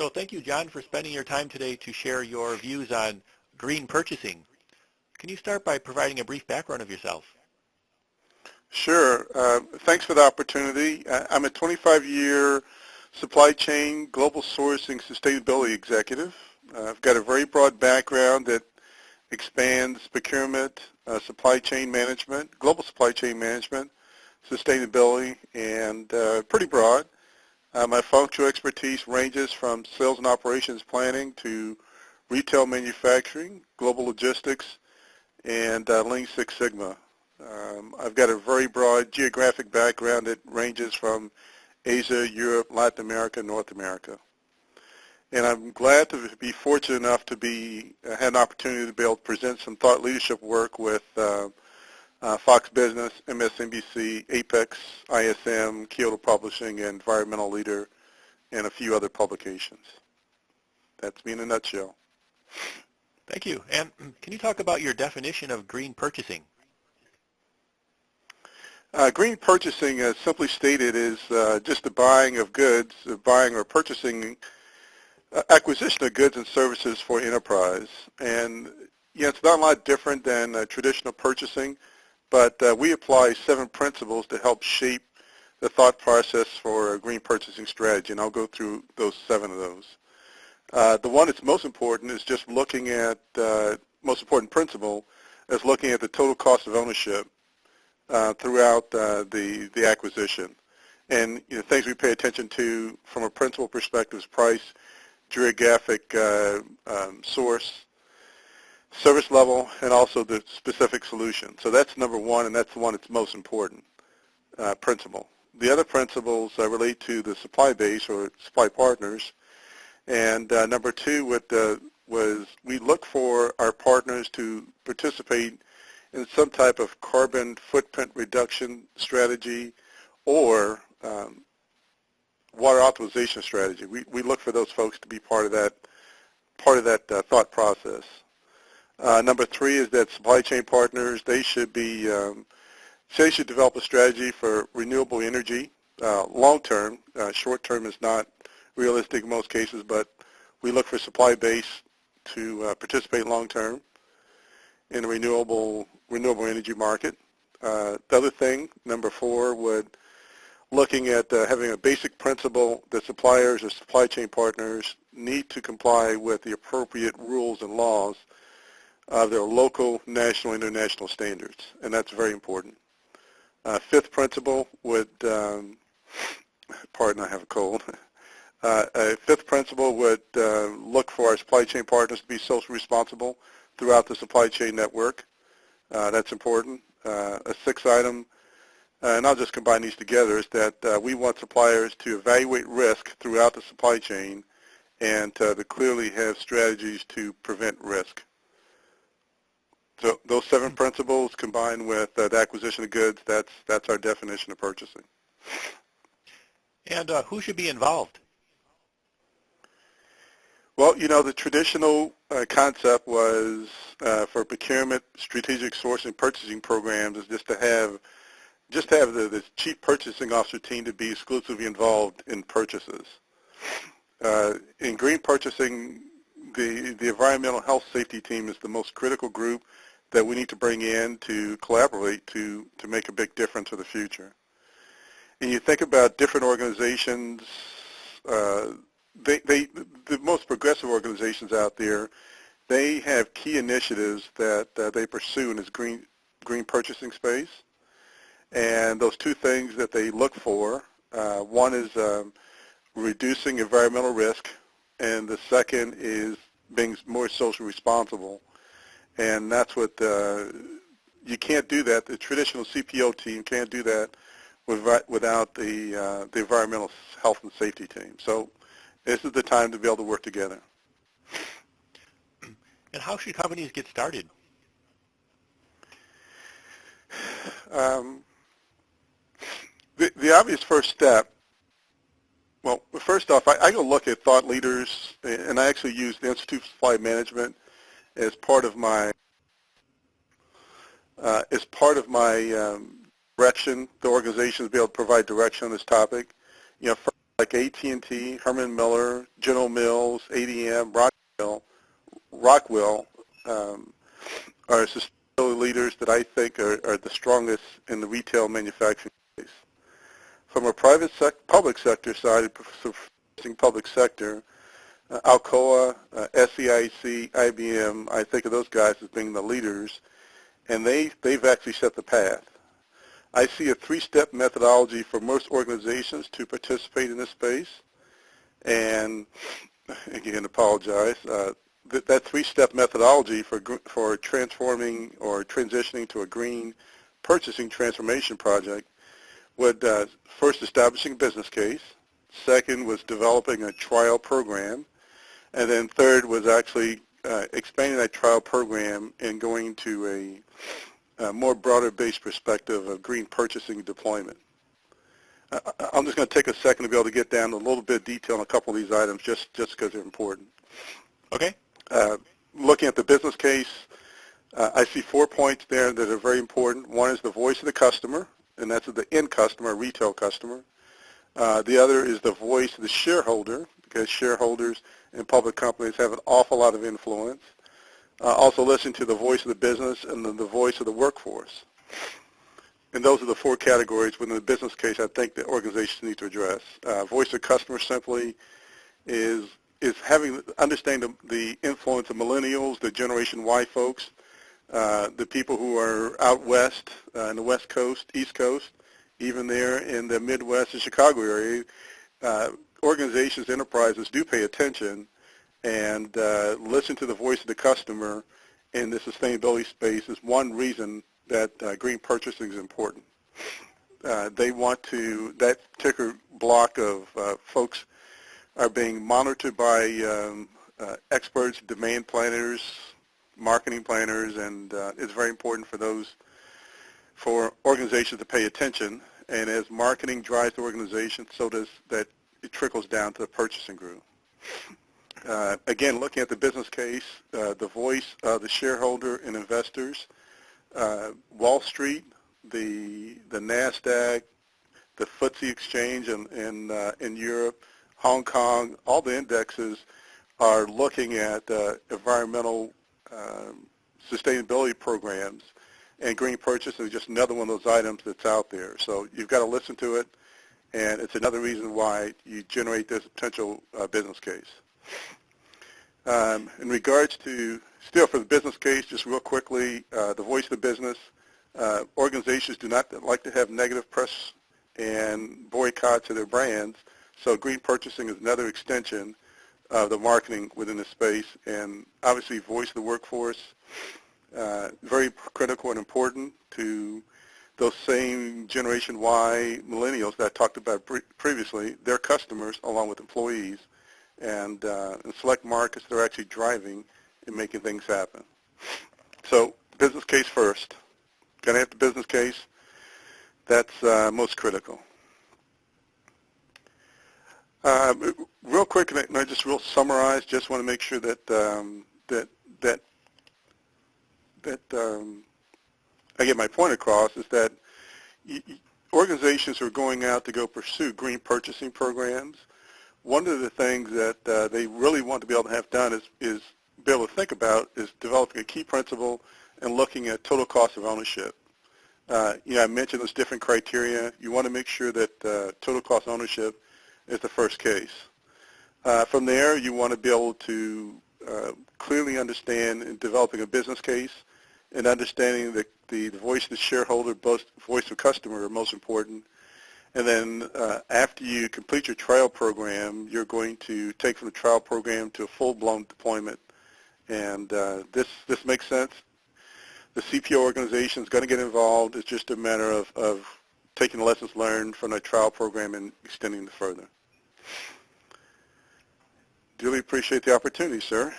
So thank you, John, for spending your time today to share your views on green purchasing. Can you start by providing a brief background of yourself? Sure. Thanks for the opportunity. I'm a 25-year supply chain, global sourcing, sustainability executive. I've got a very broad background that expands procurement, supply chain management, global supply chain management, sustainability, and pretty broad. My functional expertise ranges from sales and operations planning to retail manufacturing, global logistics, and Lean Six Sigma. I've got a very broad geographic background that ranges from Asia, Europe, Latin America, North America. And I'm glad to be fortunate enough to had an opportunity to be able to present some thought leadership work with Fox Business, MSNBC, Apex, ISM, Kyoto Publishing, and Environmental Leader, and a few other publications. That's me in a nutshell. Thank you. And can you talk about your definition of green purchasing? Green purchasing, simply stated, is just the buying of goods, buying or purchasing, acquisition of goods and services for enterprise. And it's not a lot different than traditional purchasing, but we apply 7 principles to help shape the thought process for a green purchasing strategy, and I'll go through those 7 of those. The one that's most important is just looking at, most important principle is looking at the total cost of ownership throughout the acquisition. And things we pay attention to from a principal perspective is price, geographic source, service level, and also the specific solution. So that's number 1, and that's the one that's most important principle. The other principles relate to the supply base or supply partners. And number 2 was we look for our partners to participate in some type of carbon footprint reduction strategy or water optimization strategy. We look for those folks to be part of that thought process. Number 3 is that supply chain partners, they should develop a strategy for renewable energy long term. Short term is not realistic in most cases, but we look for supply base to participate long term in the renewable energy market. The other thing, number 4, would looking at having a basic principle that suppliers or supply chain partners need to comply with the appropriate rules and laws of their local, national, international standards, and that's very important. 5th principle would, pardon, I have a cold. A 5th principle would look for our supply chain partners to be socially responsible throughout the supply chain network. That's important. A 6th item, and I'll just combine these together, is that we want suppliers to evaluate risk throughout the supply chain and to clearly have strategies to prevent risk. So those 7 principles combined with the acquisition of goods, that's our definition of purchasing. And who should be involved? Well, the traditional concept was for procurement, strategic sourcing, purchasing programs is just to have the chief purchasing officer team to be exclusively involved in purchases. In green purchasing, the environmental health safety team is the most critical group that we need to bring in to collaborate to make a big difference for the future. And you think about different organizations, the most progressive organizations out there, they have key initiatives that they pursue in this green purchasing space. And those 2 things that they look for, one is reducing environmental risk, and the second is being more socially responsible. And that's what you can't do that. The traditional CPO team can't do that without the environmental health and safety team. So this is the time to be able to work together. And how should companies get started? The obvious first step, well, first off, I go look at thought leaders, and I actually use the Institute for Supply Management as part of my direction. The organization to be able to provide direction on this topic. like AT&T, Herman Miller, General Mills, ADM, Rockwell are sustainability leaders that I think are the strongest in the retail manufacturing space. From a public sector side, public sector, Alcoa, SEIC, IBM, I think of those guys as being the leaders, and they've actually set the path. I see a three-step methodology for most organizations to participate in this space, and again, apologize. That three-step methodology for transforming or transitioning to a green purchasing transformation project would first establishing a business case, second was developing a trial program, and then third was actually expanding that trial program and going to a more broader-based perspective of green purchasing deployment. I'm just going to take a second to be able to get down a little bit of detail on a couple of these items just because they're important. Okay. Looking at the business case, I see 4 points there that are very important. One is the voice of the customer, and that's the end customer, retail customer. The other is the voice of the shareholder, because shareholders in public companies have an awful lot of influence. Also listen to the voice of the business and the voice of the workforce. And those are the 4 categories within the business case I think that organizations need to address. Voice of customer simply is understanding the influence of millennials, the Generation Y folks, the people who are out west in the West Coast, East Coast, even there in the Midwest and Chicago area. Organizations, enterprises do pay attention and listen to the voice of the customer in the sustainability space is one reason that green purchasing is important. They want to, that particular block of folks are being monitored by experts, demand planners, marketing planners, and it's very important for organizations to pay attention. And as marketing drives the organization, so does that it trickles down to the purchasing group. Again, looking at the business case, the voice of the shareholder and investors, Wall Street, the NASDAQ, the FTSE exchange in Europe, Hong Kong, all the indexes are looking at environmental sustainability programs, and green purchasing is just another one of those items that's out there. So you've got to listen to it, and it's another reason why you generate this potential business case. In regards to, still for the business case, just real quickly, the voice of the business, organizations do not like to have negative press and boycotts of their brands, so green purchasing is another extension of the marketing within the space, and obviously voice of the workforce, very critical and important to those same Generation Y millennials that I talked about previously, their customers along with employees, and in select markets they're actually driving and making things happen. So business case first. Got to have the business case. That's most critical. Real quick, and I just real summarize. Just want to make sure that I get my point across. Is that organizations who are going out to go pursue green purchasing programs, one of the things that they really want to be able to have done is be able to think about is developing a key principle and looking at total cost of ownership. I mentioned those different criteria. You want to make sure that total cost of ownership is the first case. From there, you want to be able to clearly understand in developing a business case and understanding the voice of the shareholder, both voice of customer are most important. And then after you complete your trial program, you're going to take from the trial program to a full-blown deployment. And this makes sense. The CPO organization is going to get involved. It's just a matter of taking the lessons learned from the trial program and extending it further. Duly appreciate the opportunity, sir.